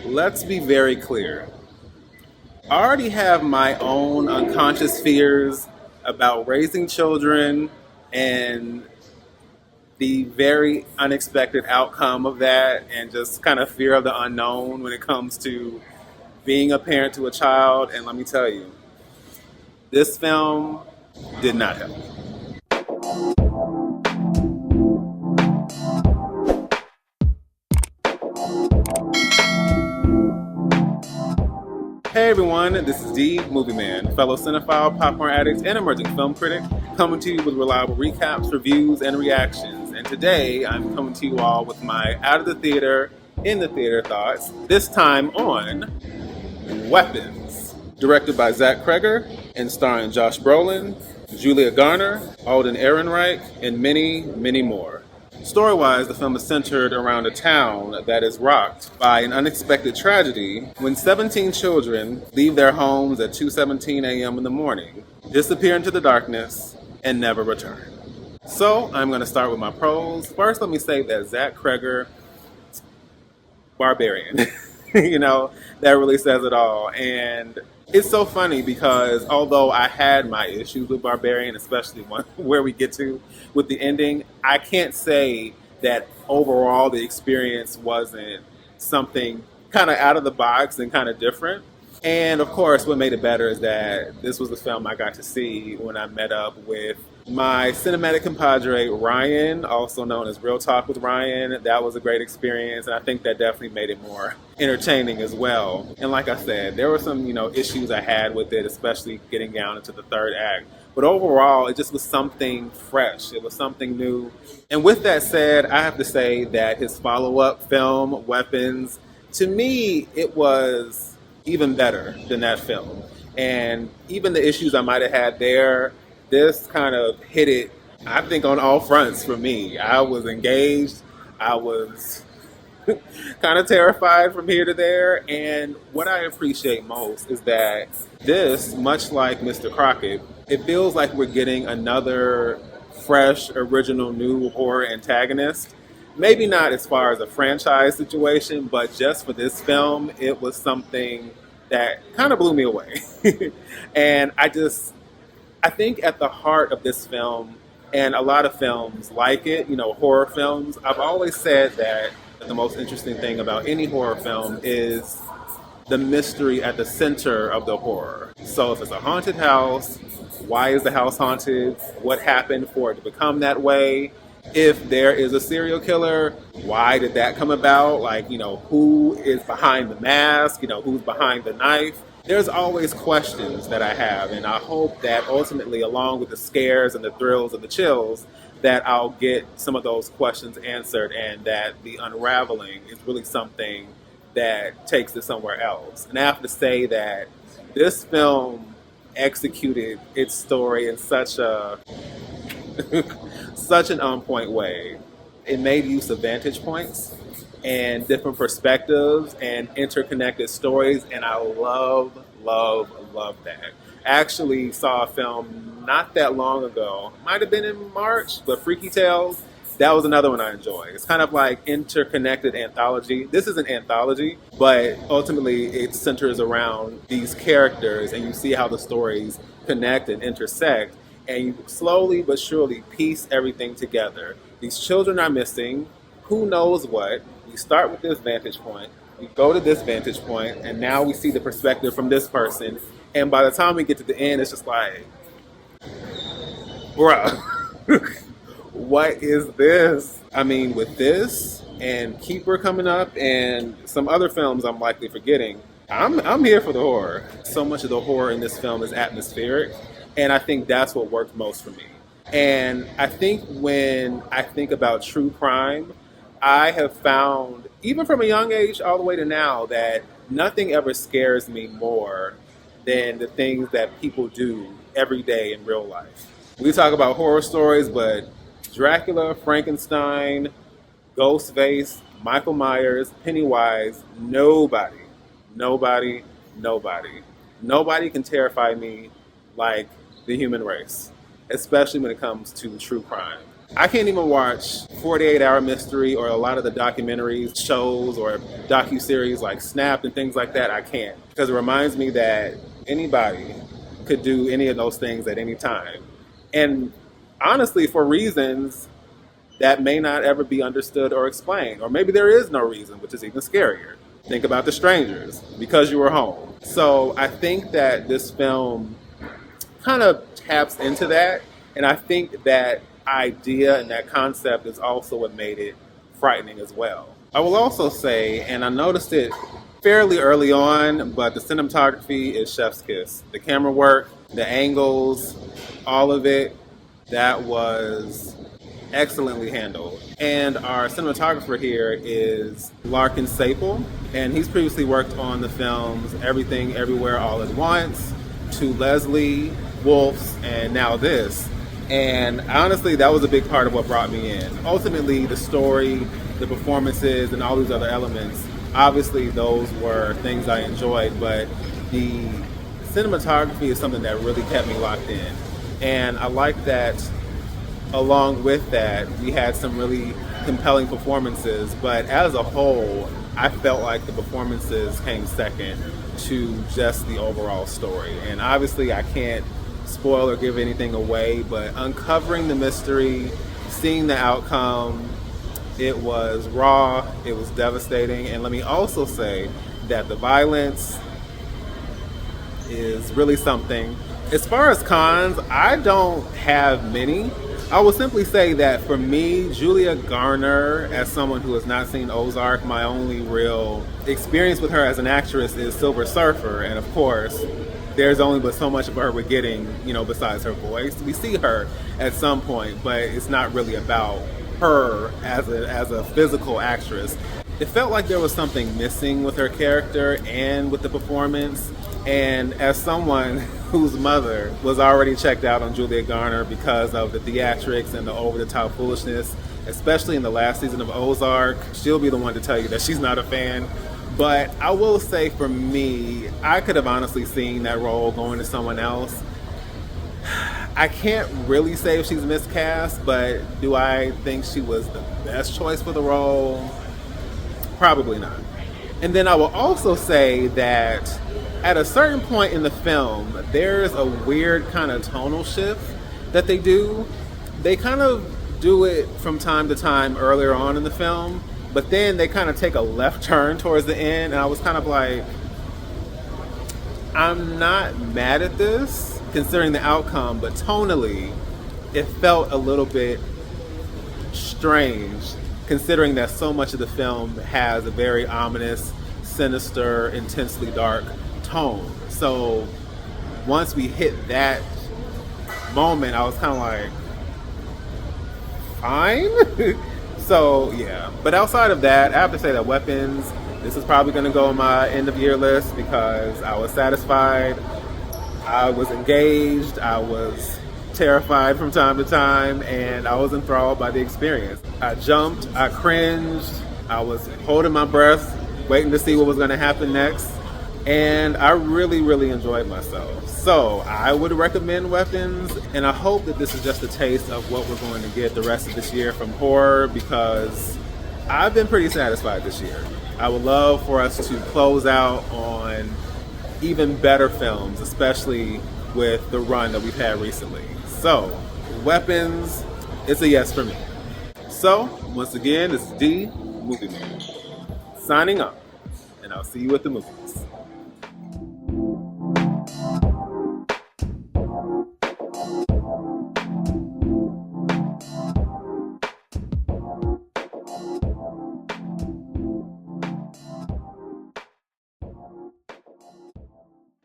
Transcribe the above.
let's be very clear. I already have my own unconscious fears about raising children and the very unexpected outcome of that, and just kind of fear of the unknown when it comes to being a parent to a child. And let me tell you, this film did not help. Hey everyone, this is D, Movieman, fellow cinephile, popcorn addict, and emerging film critic, coming to you with reliable recaps, reviews, and reactions. And today, I'm coming to you all with my out of the theater, in the theater thoughts, this time on Weapons. Directed by Zack Cregger and starring Josh Brolin, Julia Garner, Alden Ehrenreich, and many, many more. Story-wise, the film is centered around a town that is rocked by an unexpected tragedy when 17 children leave their homes at 2:17 a.m. in the morning, disappear into the darkness, and never return. So, I'm going to start with my pros. First, let me say that Zack Cregger, Barbarian. That really says it all. And it's so funny because although I had my issues with Barbarian, especially where we get to with the ending, I can't say that overall the experience wasn't something kind of out of the box and kind of different. And of course, what made it better is that this was the film I got to see when I met up with my cinematic compadre, Ryan, also known as Real Talk with Ryan. That was a great experience, and I think that definitely made it more entertaining as well. And like I said, there were some, issues I had with it, especially getting down into the third act. But overall, it just was something fresh. It was something new. And with that said, I have to say that his follow-up film, Weapons, to me, it was even better than that film. And even the issues I might have had there, this kind of hit it, I think, on all fronts for me. I was engaged. I was kind of terrified from here to there. And what I appreciate most is that this, much like Mr. Crockett, it feels like we're getting another fresh, original, new horror antagonist. Maybe not as far as a franchise situation, but just for this film, it was something that kind of blew me away. And I think at the heart of this film, and a lot of films like it, horror films, I've always said that the most interesting thing about any horror film is the mystery at the center of the horror. So if it's a haunted house, why is the house haunted? What happened for it to become that way? If there is a serial killer, why did that come about? Who is behind the mask? Who's behind the knife? There's always questions that I have, and I hope that ultimately, along with the scares and the thrills and the chills, that I'll get some of those questions answered, and that the unraveling is really something that takes it somewhere else. And I have to say that this film executed its story in such an on-point way. It made use of vantage points and different perspectives and interconnected stories, and I love that. I actually saw a film not that long ago, might have been in March, but Freaky Tales, that was another one I enjoyed. It's kind of like interconnected anthology. This is an anthology, but ultimately it centers around these characters, and you see how the stories connect and intersect, and you slowly but surely piece everything together. These children are missing, who knows what. We start with this vantage point, we go to this vantage point, and now we see the perspective from this person. And by the time we get to the end, it's just like, bruh, what is this? I mean, with this and Keeper coming up and some other films I'm likely forgetting, I'm here for the horror. So much of the horror in this film is atmospheric, and I think that's what worked most for me. And I think when I think about true crime, I have found, even from a young age all the way to now, that nothing ever scares me more than the things that people do every day in real life. We talk about horror stories, but Dracula, Frankenstein, Ghostface, Michael Myers, Pennywise, nobody can terrify me like the human race, especially when it comes to true crime. I can't even watch 48 Hour Mystery or a lot of the documentaries, shows, or docuseries like Snapped and things like that. I can't, because it reminds me that anybody could do any of those things at any time. And honestly, for reasons that may not ever be understood or explained. Or maybe there is no reason, which is even scarier. Think about The Strangers, Because You Were Home. So I think that this film kind of taps into that. And I think that idea and that concept is also what made it frightening as well. I will also say, and I noticed it fairly early on, but the cinematography is chef's kiss. The camera work, the angles, all of it, that was excellently handled. And our cinematographer here is Larkin Seiple, and he's previously worked on the films Everything Everywhere All at Once, To Leslie, Wolves, and now this. And honestly, that was a big part of what brought me in. Ultimately, the story, the performances, and all these other elements, obviously those were things I enjoyed, but the cinematography is something that really kept me locked in. And I like that along with that, we had some really compelling performances, but as a whole, I felt like the performances came second to just the overall story. And obviously, I can't spoil or give anything away, but uncovering the mystery, seeing the outcome, it was raw, it was devastating, and let me also say that the violence is really something. As far as cons, I don't have many. I will simply say that for me, Julia Garner, as someone who has not seen Ozark, my only real experience with her as an actress is Silver Surfer. And of course, there's only but so much of her we're getting, besides her voice. We see her at some point, but it's not really about her as a physical actress. It felt like there was something missing with her character and with the performance. And as someone whose mother was already checked out on Julia Garner because of the theatrics and the over-the-top foolishness, especially in the last season of Ozark, she'll be the one to tell you that she's not a fan. But I will say for me, I could have honestly seen that role going to someone else. I can't really say if she's miscast, but do I think she was the best choice for the role? Probably not. And then I will also say that at a certain point in the film, there's a weird kind of tonal shift that they do. They kind of do it from time to time earlier on in the film, but then they kind of take a left turn towards the end, and I was kind of like, I'm not mad at this, considering the outcome, but tonally, it felt a little bit strange, considering that so much of the film has a very ominous, sinister, intensely dark tone. So once we hit that moment, I was kind of like, fine. So yeah, but outside of that, I have to say that Weapons, this is probably going to go on my end of year list because I was satisfied, I was engaged, I was terrified from time to time, and I was enthralled by the experience. I jumped, I cringed, I was holding my breath, waiting to see what was going to happen next. And I really, really enjoyed myself. So I would recommend Weapons, and I hope that this is just a taste of what we're going to get the rest of this year from horror, because I've been pretty satisfied this year. I would love for us to close out on even better films, especially with the run that we've had recently. So, Weapons, it's a yes for me. So, once again, this is D, Movieman, signing off, and I'll see you at the movies.